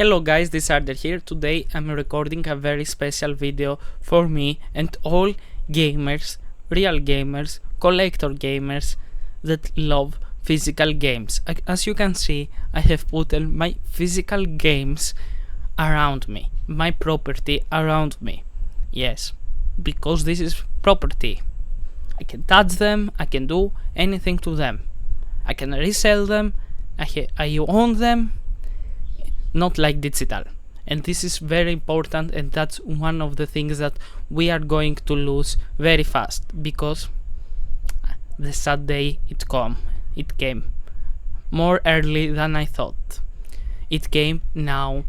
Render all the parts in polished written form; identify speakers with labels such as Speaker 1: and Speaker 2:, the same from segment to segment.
Speaker 1: Hello guys, Desarder here. Today I'm recording a very special video for me and all gamers, real gamers, collector gamers that love physical games. As you can see, I have put my physical games around me, my property around me. Yes, because this is property. I can touch them, I can do anything to them. I can resell them, I own them. Not like digital, and this is very important, and that's one of the things that we are going to lose very fast, because the sad day it came more early than I thought. It came now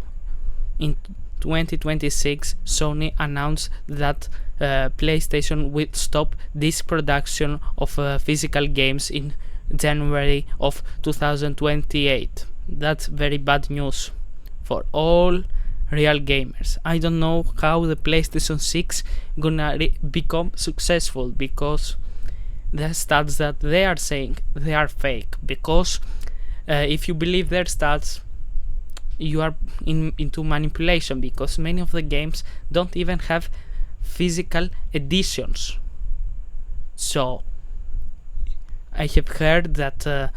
Speaker 1: in 2026. Sony announced that PlayStation will stop this production of physical games in January of 2028. That's very bad news for all real gamers. I don't know how the PlayStation 6 gonna become successful, because the stats that they are saying, they are fake. Because if you believe their stats, you are into manipulation, because many of the games don't even have physical editions. So I have heard that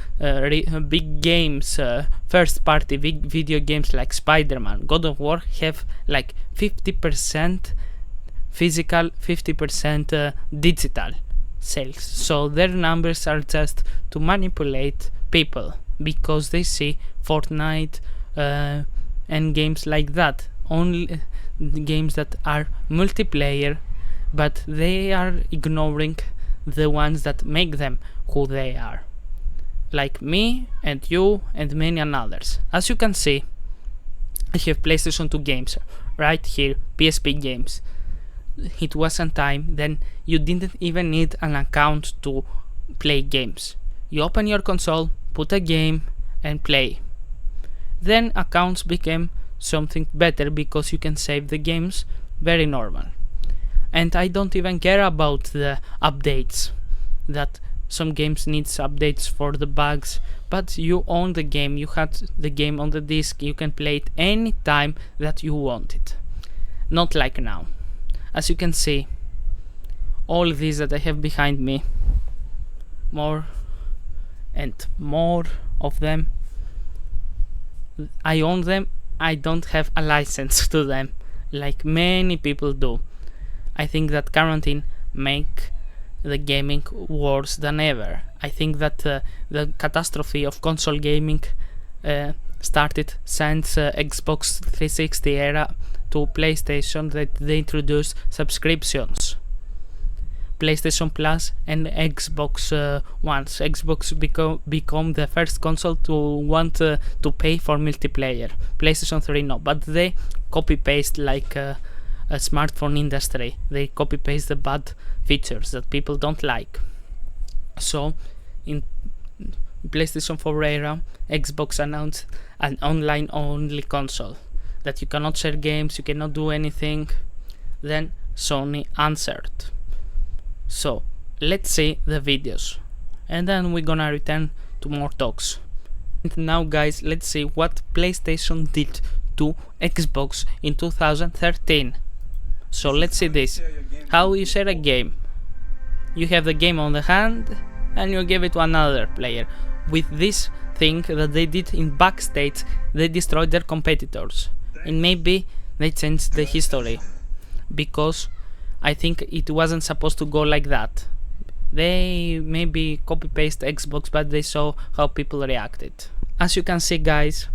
Speaker 1: big games, first-party video games like Spider-Man, God of War have like 50% physical, 50% digital sales. So their numbers are just to manipulate people, because they see Fortnite and games like that, only games that are multiplayer, but they are ignoring the ones that make them who they are, like me and you and many others. As you can see, I have PlayStation 2 games right here, PSP games. It was a time then you didn't even need an account to play games. You open your console, put a game and play. Then accounts became something better, because you can save the games, very normal. And I don't even care about the updates, that some games needs updates for the bugs, but you own the game, you had the game on the disc, you can play it any time that you want it. Not like now. As you can see, all these that I have behind me, more and more of them, I own them. I don't have a license to them, like many people do. I think that quarantine make the gaming worse than ever. I think that the catastrophe of console gaming started since Xbox 360 era to PlayStation, that they introduced subscriptions. PlayStation Plus and Xbox once Xbox become the first console to want to pay for multiplayer. PlayStation 3 no, but they copy paste like a smartphone industry. They copy paste the bad features that people don't like. So in PlayStation 4 era, Xbox announced an online only console, that you cannot share games, you cannot do anything. Then Sony answered. So let's see the videos, and then we're gonna return to more talks. And now guys, let's see what PlayStation did to Xbox in 2013. So let's see this. How you share a game. You have the game on the hand and you give it to another player. With this thing that they did in backstage, they destroyed their competitors, and maybe they changed the history, because I think it wasn't supposed to go like that. They maybe copy paste Xbox, but they saw how people reacted. As you can see guys,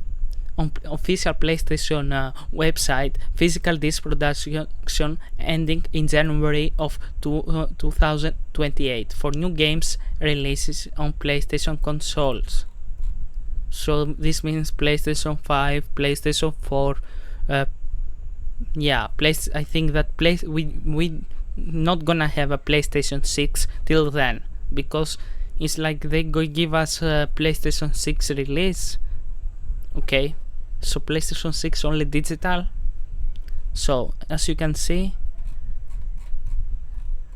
Speaker 1: on official PlayStation website, physical disc production ending in January of 2028 for new games releases on PlayStation consoles. So this means PlayStation 5, PlayStation 4, yeah, I think that we not gonna have a PlayStation 6 till then, because it's like they go give us a PlayStation 6 release. Okay, so PlayStation 6 only digital. So as you can see,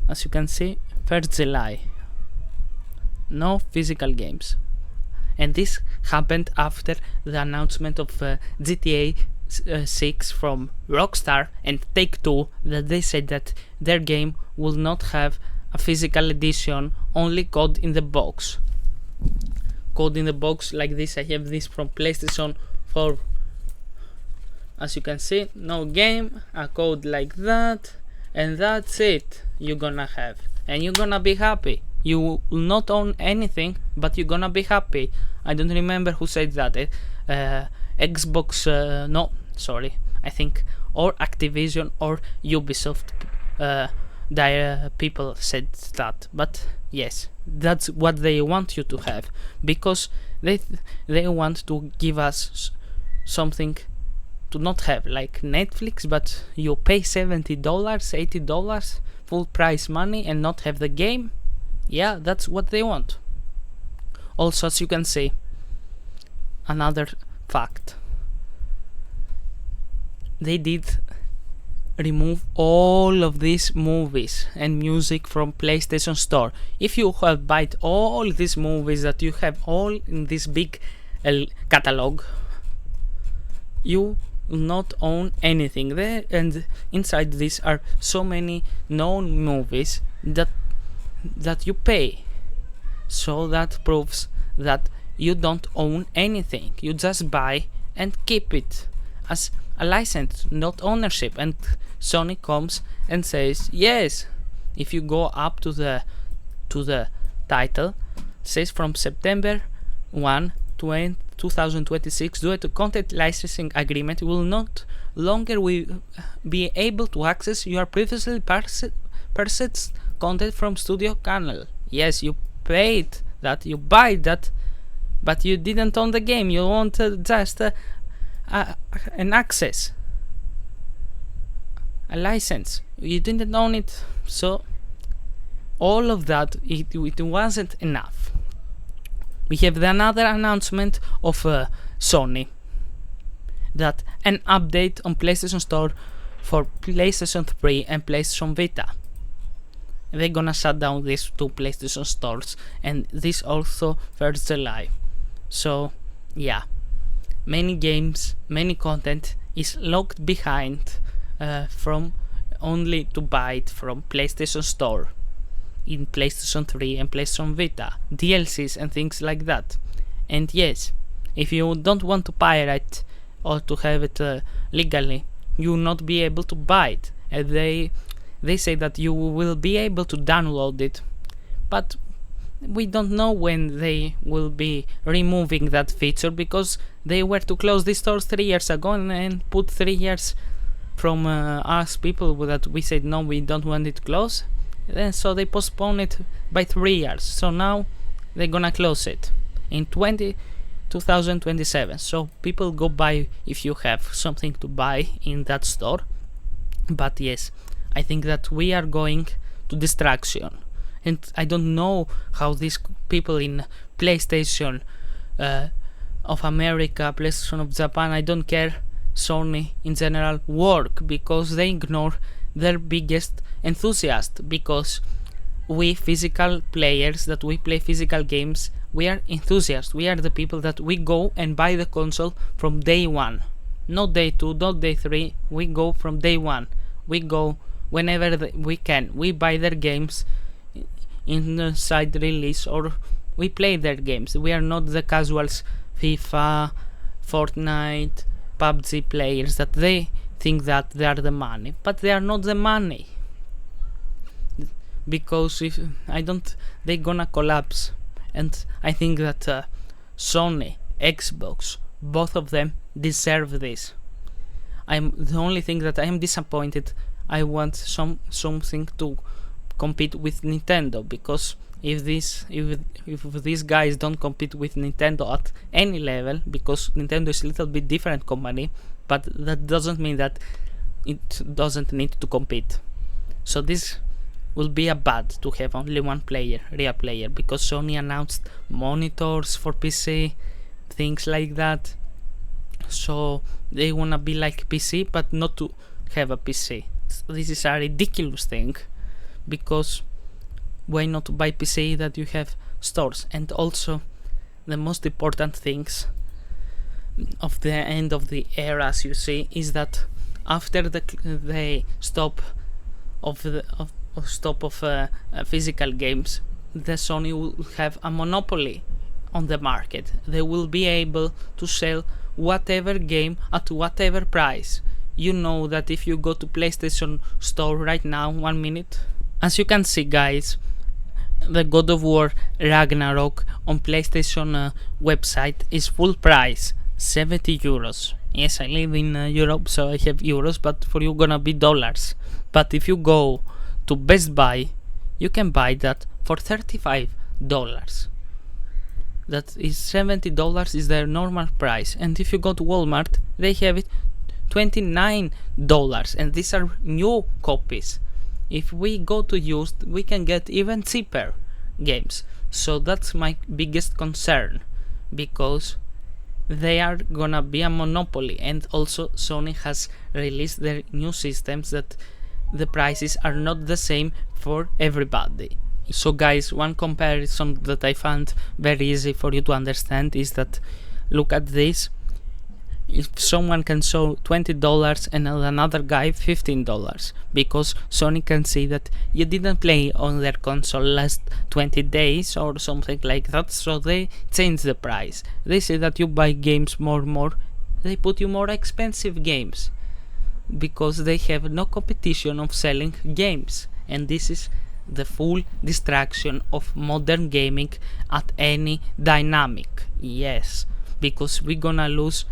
Speaker 1: 1st July, no physical games. And this happened after the announcement of GTA 6 from Rockstar and Take-Two that they said that their game will not have a physical edition, only code in the box. Code in the box like this. I have this from PlayStation 4. As you can see, no game, a code like that, and that's it you're gonna have. And you're gonna be happy. You will not own anything, but you're gonna be happy. I don't remember who said that. Xbox, no, sorry. I think or Activision or Ubisoft people said that. But yes, that's what they want you to have, because they want to give us something to not have, like Netflix, but you pay $70, $80 full price money and not have the game. Yeah, that's what they want. Also, as you can see, another fact, they did remove all of these movies and music from PlayStation Store. If you have bought all these movies that you have all in this big catalog, you will not own anything there, and inside this are so many known movies that you pay. So that proves that you don't own anything. You just buy and keep it as a license, not ownership. And Sony comes and says, yes, if you go up to the title, says from September 1, 2026, due to content licensing agreement, will not longer be able to access your previously purchased content from studio channel. Yes, you paid that, you buy that, but you didn't own the game. You wanted just an access, a license. You didn't own it. So all of that, it wasn't enough. We have another announcement of Sony, that an update on PlayStation Store for PlayStation 3 and PlayStation Vita. They're gonna shut down these two PlayStation stores, and this also 1st July. So yeah, many games, many content is locked behind from only to buy it from PlayStation Store in PlayStation 3 and PlayStation Vita, DLCs and things like that. And yes, if you don't want to pirate or to have it legally, you will not be able to buy it. And they say that you will be able to download it, but we don't know when they will be removing that feature, because they were to close these stores 3 years ago and put 3 years from us people that we said no, we don't want it closed. And so they postponed it by 3 years. So now they're gonna close it in 2027. So people go buy if you have something to buy in that store. But yes, I think that we are going to destruction, and I don't know how these people in PlayStation of America, PlayStation of Japan, I don't care, Sony in general, work, because they ignore their biggest enthusiast. Because we physical players that we play physical games, we are enthusiasts. We are the people that we go and buy the console from day one, not day 2, not day 3. We go from day 1. We go whenever we can. We buy their games in the side release, or we play their games. We are not the casuals, FIFA, Fortnite, PUBG players that they think that they are the money, but they are not the money. Because if I don't, they're gonna collapse. And I think that Sony, Xbox, both of them deserve this. The only thing that I am disappointed, I want something to compete with Nintendo, because if these guys don't compete with Nintendo at any level, because Nintendo is a little bit different company, but that doesn't mean that it doesn't need to compete. So this will be a bad to have only one player, real player, because Sony announced monitors for PC, things like that. So they wanna be like PC, but not to have a PC. This is a ridiculous thing, because why not buy PC that you have stores? And also the most important things, of the end of the era, as you see, is that after the stop of physical games, the Sony will have a monopoly on the market. They will be able to sell whatever game at whatever price. You know that if you go to PlayStation Store right now, 1 minute, as you can see, guys, the God of War Ragnarok on PlayStation website is full price, 70 euros. Yes, I live in Europe, so I have euros, but for you gonna be dollars. But if you go to Best Buy, you can buy that for $35. That is $70 is their normal price. And if you go to Walmart, they have it $29, and these are new copies. If we go to used, we can get even cheaper games. So that's my biggest concern, because they are gonna be a monopoly. And also Sony has released their new systems that the prices are not the same for everybody. So guys, one comparison that I found very easy for you to understand is that, look at this. If someone can show $20 and another guy $15, because Sony can see that you didn't play on their console last 20 days or something like that, so they change the price. They say that you buy games more, they put you more expensive games, because they have no competition of selling games. And this is the full destruction of modern gaming at any dynamic. Yes, because we're gonna lose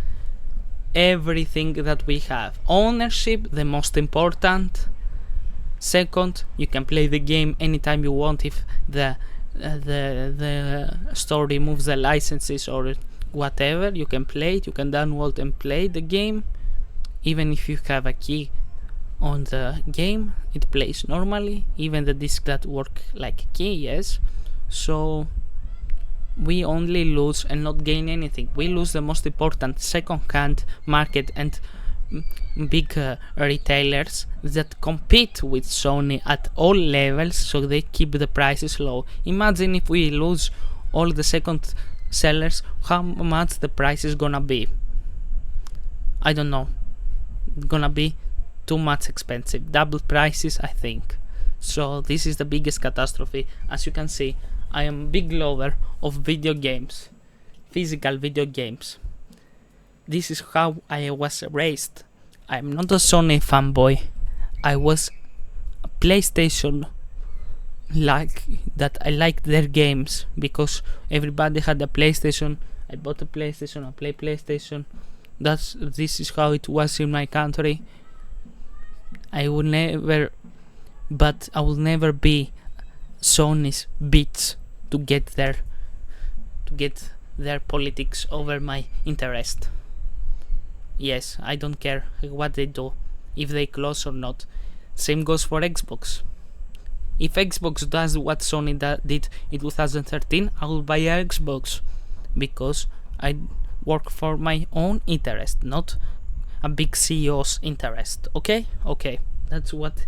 Speaker 1: everything that we have. Ownership, the most important. Second, you can play the game anytime you want. If the store removes the licenses or whatever, you can play it. You can download and play the game. Even if you have a key on the game, it plays normally. Even the disc that work like a key, yes. So we only lose and not gain anything. We lose the most important second-hand market and big retailers that compete with Sony at all levels, so they keep the prices low. Imagine if we lose all the second sellers, how much the price is gonna be. I don't know. It's gonna be too much expensive. Double prices, I think. So this is the biggest catastrophe. As you can see, I am a big lover of video games, physical video games. This is how I was raised. I'm not a Sony fanboy. I was a PlayStation like that. I liked their games because everybody had a PlayStation. I bought a PlayStation, I play PlayStation. This is how it was in my country. I will never be Sony's bitch to get their politics over my interest. Yes, I don't care what they do, if they close or not. Same goes for Xbox. If Xbox does what Sony did in 2013, I will buy an Xbox, because I work for my own interest, not a big CEO's interest. Okay, that's what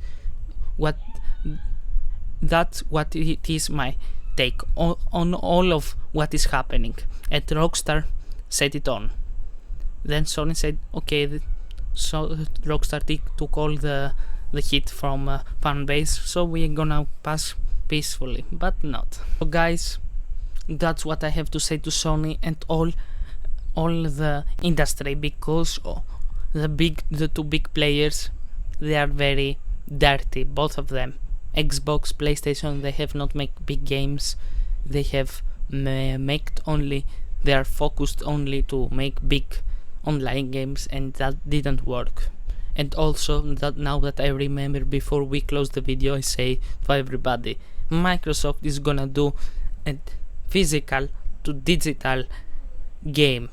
Speaker 1: it is, my take on all of what is happening. And Rockstar set it on. Then Sony said, okay, so Rockstar took all the hit from fan base, so we're gonna pass peacefully, but not. So guys, that's what I have to say to Sony and all the industry, because the two big players, they are very dirty, both of them. Xbox, PlayStation, they have not make big games. They have they are focused only to make big online games, and that didn't work. And also, that now that I remember, before we close the video, I say to everybody, Microsoft is gonna do a physical to digital game.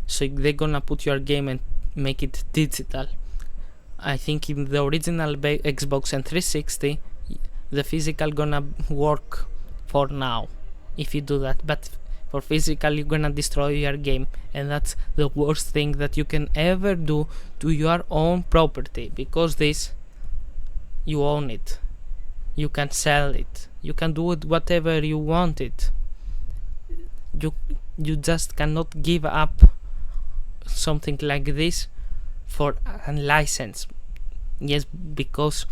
Speaker 1: So they're gonna put your game and make it digital. I think in the original Xbox and 360, the physical gonna work for now if you do that, but for physical you're gonna destroy your game, and that's the worst thing that you can ever do to your own property, because this, you own it, you can sell it, you can do it whatever you want it. You just cannot give up something like this for a license. Yes, because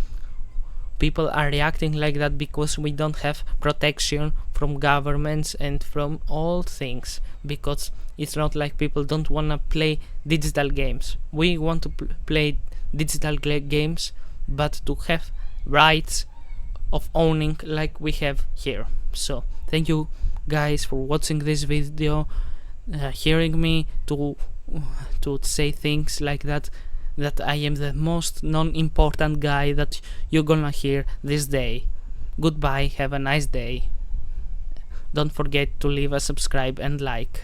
Speaker 1: people are reacting like that because we don't have protection from governments and from all things, because it's not like people don't want to play digital games. We want to play digital games, but to have rights of owning like we have here. So thank you guys for watching this video, hearing me to say things like that I am the most non-important guy that you're gonna hear this day. Goodbye, have a nice day. Don't forget to leave a subscribe and like.